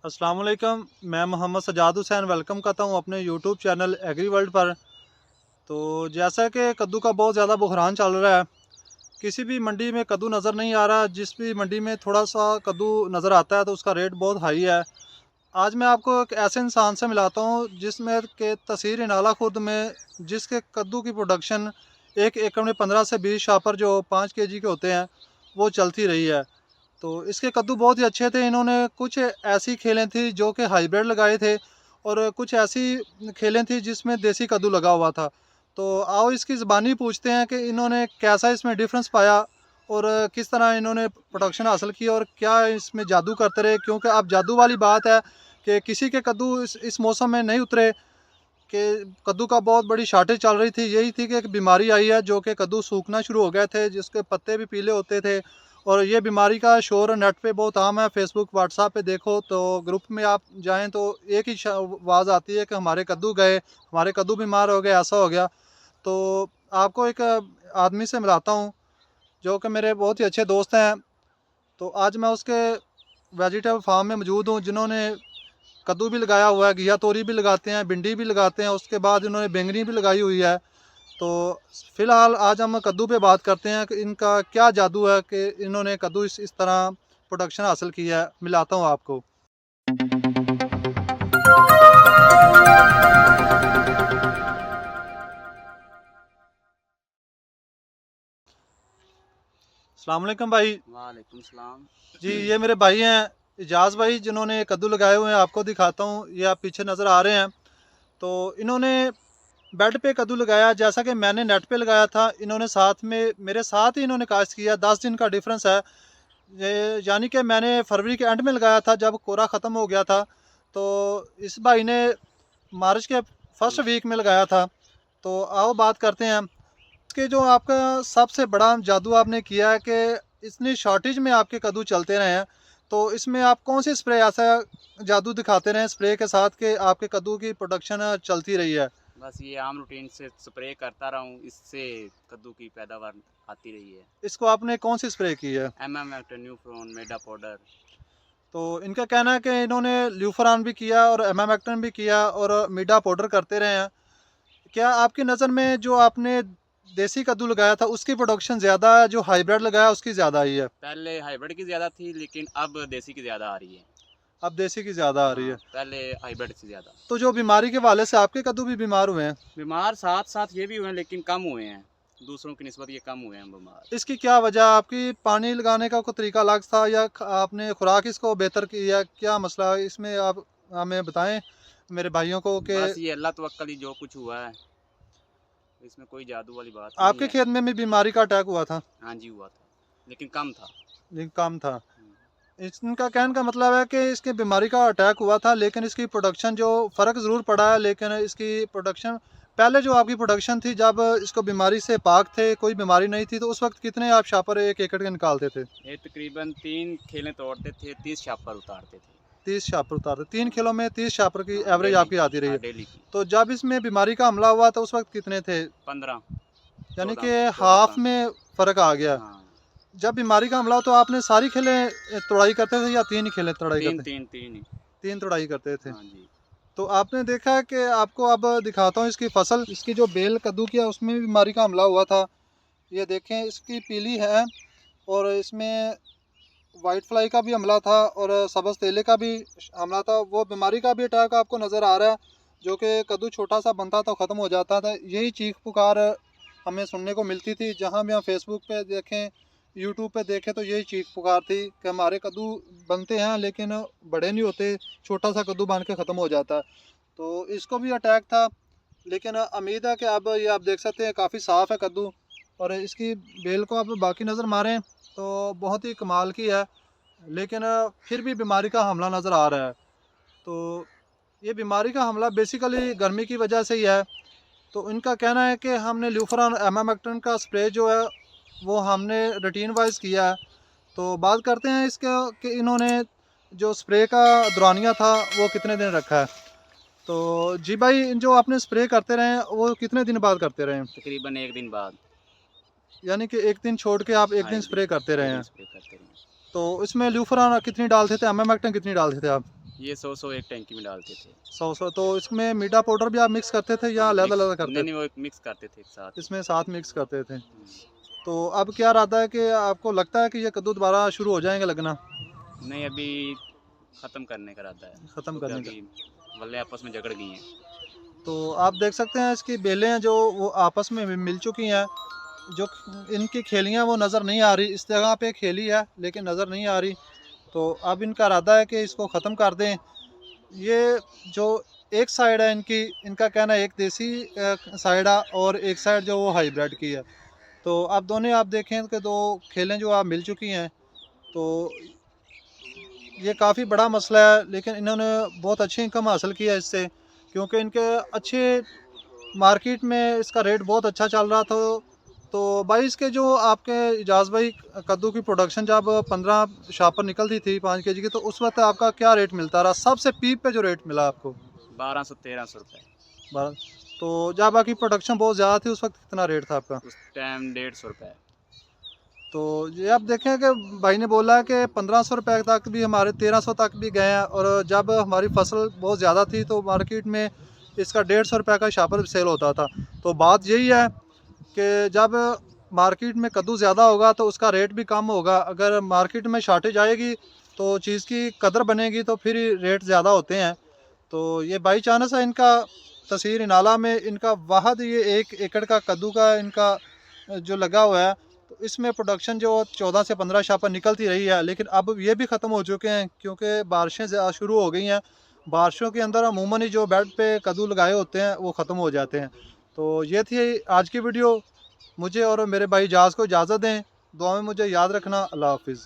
अस्सलाम वालेकुम। मैं मोहम्मद सजाद हुसैन वेलकम करता हूँ अपने यूट्यूब चैनल एग्री वर्ल्ड पर। तो जैसा कि कद्दू का बहुत ज़्यादा बुहरान चल रहा है, किसी भी मंडी में कद्दू नज़र नहीं आ रहा। जिस भी मंडी में थोड़ा सा कद्दू नज़र आता है तो उसका रेट बहुत हाई है। आज मैं आपको एक ऐसे इंसान से मिलाता हूँ जिसमें के तहसील नाला खुर्द में जिसके कद्दू की प्रोडक्शन एक एकड़ में 15 से 20 शापर जो 5 केजी के होते हैं वो चलती रही है। तो इसके कद्दू बहुत ही अच्छे थे। इन्होंने कुछ ऐसी खेलें थी जो कि हाइब्रिड लगाए थे और कुछ ऐसी खेलें थी जिसमें देसी कद्दू लगा हुआ था। तो आओ इसकी ज़बानी पूछते हैं कि इन्होंने कैसा इसमें डिफरेंस पाया और किस तरह इन्होंने प्रोडक्शन हासिल की और क्या इसमें जादू करते रहे। क्योंकि अब जादू वाली बात है कि किसी के कद्दू इस मौसम में नहीं उतरे कि कद्दू का बहुत बड़ी शॉर्टेज चल रही थी। यही थी कि एक बीमारी आई है जो कि कद्दू सूखना शुरू हो गए थे, जिसके पत्ते भी पीले होते थे। और ये बीमारी का शोर नेट पे बहुत आम है। फेसबुक व्हाट्सएप पे देखो तो ग्रुप में आप जाएं तो एक ही आवाज़ आती है कि हमारे कद्दू गए, हमारे कद्दू बीमार हो गए, ऐसा हो गया। तो आपको एक आदमी से मिलाता हूँ जो कि मेरे बहुत ही अच्छे दोस्त हैं। तो आज मैं उसके वेजिटेबल फार्म में मौजूद हूँ जिन्होंने कद्दू भी लगाया हुआ है, घिया तोरी भी लगाते हैं, भिंडी भी लगाते हैं, उसके बाद इन्होंने बैंगनी भी लगाई हुई है। तो फ़िलहाल आज हम कद्दू पे बात करते हैं कि इनका क्या जादू है कि इन्होंने कद्दू इस तरह प्रोडक्शन हासिल किया है। मिलाता हूँ आपको। अस्सलाम वालेकुम भाई। वालेकुम सलाम। जी, ये मेरे भाई हैं इजाज़ भाई जिन्होंने कद्दू लगाए हुए हैं। आपको दिखाता हूँ, ये आप पीछे नज़र आ रहे हैं। तो इन्होंने बेड पे कद्दू लगाया जैसा कि मैंने नेट पे लगाया था। इन्होंने साथ में मेरे साथ ही इन्होंने काश्त किया। 10 दिन का डिफरेंस है। यानी कि मैंने फरवरी के एंड में लगाया था जब कोरा ख़त्म हो गया था। तो इस भाई ने मार्च के फर्स्ट वीक में लगाया था। तो आओ बात करते हैं कि जो आपका सबसे बड़ा जादू आपने किया है कि इतनी शॉर्टेज में आपके कद्दू चलते रहे हैं। तो इसमें आप कौन सी स्प्रे ऐसा जादू दिखाते रहे स्प्रे के साथ कि आपके कद्दू की प्रोडक्शन चलती रही है। बस ये आम रूटीन से स्प्रे करता रहा हूँ, इससे कद्दू की पैदावार आती रही है। इसको आपने कौन सी स्प्रे की है? MM न्यूफ्रॉन मेडा पाउडर। तो इनका कहना है कि इन्होंने ल्यूफरान भी किया और एमामेक्टिन भी किया और मिडा पाउडर करते रहे हैं। क्या आपकी नज़र में जो आपने देसी कद्दू लगाया था उसकी प्रोडक्शन ज़्यादा है, जो हाइब्रिड लगाया उसकी ज़्यादा आई है? पहले हाइब्रिड की ज़्यादा थी लेकिन अब देसी की ज़्यादा आ रही है। अब देसी की ज़्यादा आ रही हाँ, है। पहले हाइब्रिड से ज़्यादा। तो जो बीमारी के हवाले से आपके कद्दू भी बीमार हुए हैं, बीमार साथ साथ ये भी हुए हैं लेकिन कम हुए हैं, दूसरों की निस्बत ये कम हुए हैं बीमार। इसकी क्या वजह? आपकी पानी लगाने का कोई तरीका अलग था या आपने खुराक इसको बेहतर की है? क्या मसला है इसमें, आप हमें बताएं मेरे भाइयों को कि बस ये अल्लाह तवक्कल ही जो कुछ हुआ है, इसमें कोई जादू वाली बात नहीं आपके है। खेत में भी बीमारी का अटैक हुआ था हाँ जी, हुआ था लेकिन कम था। लेकिन कम था। इनका कहने का मतलब है कि इसकी बीमारी का अटैक हुआ था लेकिन इसकी प्रोडक्शन जो फ़र्क ज़रूर पड़ा है। लेकिन इसकी प्रोडक्शन पहले जो आपकी प्रोडक्शन थी जब इसको बीमारी से पाक थे, कोई बीमारी नहीं थी, तो उस वक्त कितने आप शापर एक एकड़ के निकालते थे? ये तकरीबन 3 खेलें तोड़ते थे, 30 शापर उतारते थे। 30 शापर उतारते, 3 किलो में 30 शापर की हाँ, एवरेज डेली। आपकी आती रही हाँ, है। डेली की। तो जब इसमें बीमारी का हमला हुआ तो उस वक्त कितने थे? 15, यानी 14, कि 14, हाफ 15। में फ़र्क आ गया। हाँ, जब बीमारी का हमला हो तो आपने सारी खेलें तोड़ाई करते थे या 3 ही खेलें तोड़ाई 3, करते? 3, 3 ही। 3 तोड़ाई करते थे। हाँ जी। तो आपने देखा है कि आपको अब दिखाता हूँ इसकी फसल, इसकी जो बेल कद्दू की है उसमें भी बीमारी का हमला हुआ था। ये देखें इसकी पीली है और इसमें वाइट फ्लाई का भी हमला था और सब्ज़ तेले का भी हमला था। वो बीमारी का भी अटैक आपको नज़र आ रहा है जो कि कद्दू छोटा सा बनता तो ख़त्म हो जाता था। यही चीख पुकार हमें सुनने को मिलती थी जहाँ भी हम फेसबुक पे देखें, यूट्यूब पे देखें तो यही चीख पुकार थी कि हमारे कद्दू बनते हैं लेकिन बड़े नहीं होते, छोटा सा कद्दू बन के ख़त्म हो जाता है। तो इसको भी अटैक था लेकिन उम्मीद है कि अब ये आप देख सकते हैं काफ़ी साफ़ है कद्दू। और इसकी बेल को आप बाकी नज़र मारें तो बहुत ही कमाल की है। लेकिन फिर भी बीमारी का हमला नज़र आ रहा है। तो ये बीमारी का हमला बेसिकली गर्मी की वजह से ही है। तो इनका कहना है कि हमने ल्यूफरान एमामेक्टिन का स्प्रे जो है वो हमने रूटीन वाइज किया है। तो बात करते हैं इसका कि इन्होंने जो स्प्रे का दौरानिया था वो कितने दिन रखा है। तो जी भाई, जो आपने स्प्रे करते रहे वो कितने दिन बाद करते रहे? तकरीबन 1 दिन बाद। यानी कि एक दिन छोड़ के आप एक हाँ, दिन 1 दिन। स्प्रे करते रहे 1 दिन हैं। स्प्रे करते रहे। तो इसमें ल्यूफरान कितनी डालते थे, एमामेक्टिन कितनी डालते थे आप? ये 100 एक टैंकी में डालते थे। 100 तो इसमें मीठा पाउडर भी आप मिक्स करते थे या अलग अलग करते नहीं थे? नहीं, वो एक मिक्स करते थे एक साथ। इसमें साथ मिक्स करते थे। तो अब क्या रहता है कि आपको लगता है कि ये कद्दू दोबारा शुरू हो जाएंगे लगना? नहीं, अभी ख़त्म करने का इरादा है, ख़त्म क्योंकि करने का। अभी वल्ले आपस में झगड़ गई हैं। तो आप देख सकते हैं इसकी बेलें जो वो आपस में मिल चुकी हैं, जो इनकी खेलियां वो नज़र नहीं आ रही। इस जगह पे खेली है लेकिन नज़र नहीं आ रही। तो अब इनका इरादा है कि इसको ख़त्म कर दें। ये जो एक साइड है इनकी, इनका कहना है एक देसी साइड है और एक साइड जो वो हाइब्रिड की है। तो अब दोनों आप देखें कि दो खेलें जो आप मिल चुकी हैं। तो ये काफ़ी बड़ा मसला है, लेकिन इन्होंने बहुत अच्छी इनकम हासिल की है इससे, क्योंकि इनके अच्छे मार्केट में इसका रेट बहुत अच्छा चल रहा था। तो भाई इसके जो आपके इजाज़ भाई कद्दू की प्रोडक्शन जब 15 शापर निकलती थी 5 kg की, तो उस वक्त आपका क्या रेट मिलता रहा? सबसे पीक पे जो रेट मिला आपको? 1200-1300 रुपये। 12। तो जब आपकी प्रोडक्शन बहुत ज़्यादा थी उस वक्त कितना रेट था आपका? उस टाइम 150 रुपये। तो ये आप देखें कि भाई ने बोला कि 1500 रुपये तक भी हमारे 1300 तक भी गए हैं। और जब हमारी फसल बहुत ज़्यादा थी तो मार्केट में इसका 150 रुपये का शापर सेल होता था। तो बात यही है कि जब मार्केट में कद्दू ज़्यादा होगा तो उसका रेट भी कम होगा। अगर मार्केट में शॉर्टेज आएगी तो चीज़ की कदर बनेगी, तो फिर रेट ज़्यादा होते हैं। तो ये बाई चांस है इनका तहसील इनाला में इनका वाहद ये 1 एकड़ का कद्दू का इनका जो लगा हुआ है। तो इसमें प्रोडक्शन जो 14 से 15 शापर निकलती रही है, लेकिन अब ये भी ख़त्म हो चुके हैं क्योंकि बारिशें शुरू हो गई हैं। बारिशों के अंदर अमूमन ही जो बेड पे कद्दू लगाए होते हैं वो ख़त्म हो जाते हैं। तो ये थी आज की वीडियो। मुझे और मेरे भाई जाज को इजाज़त दें। दुआ में मुझे याद रखना। अल्लाह हाफिज़।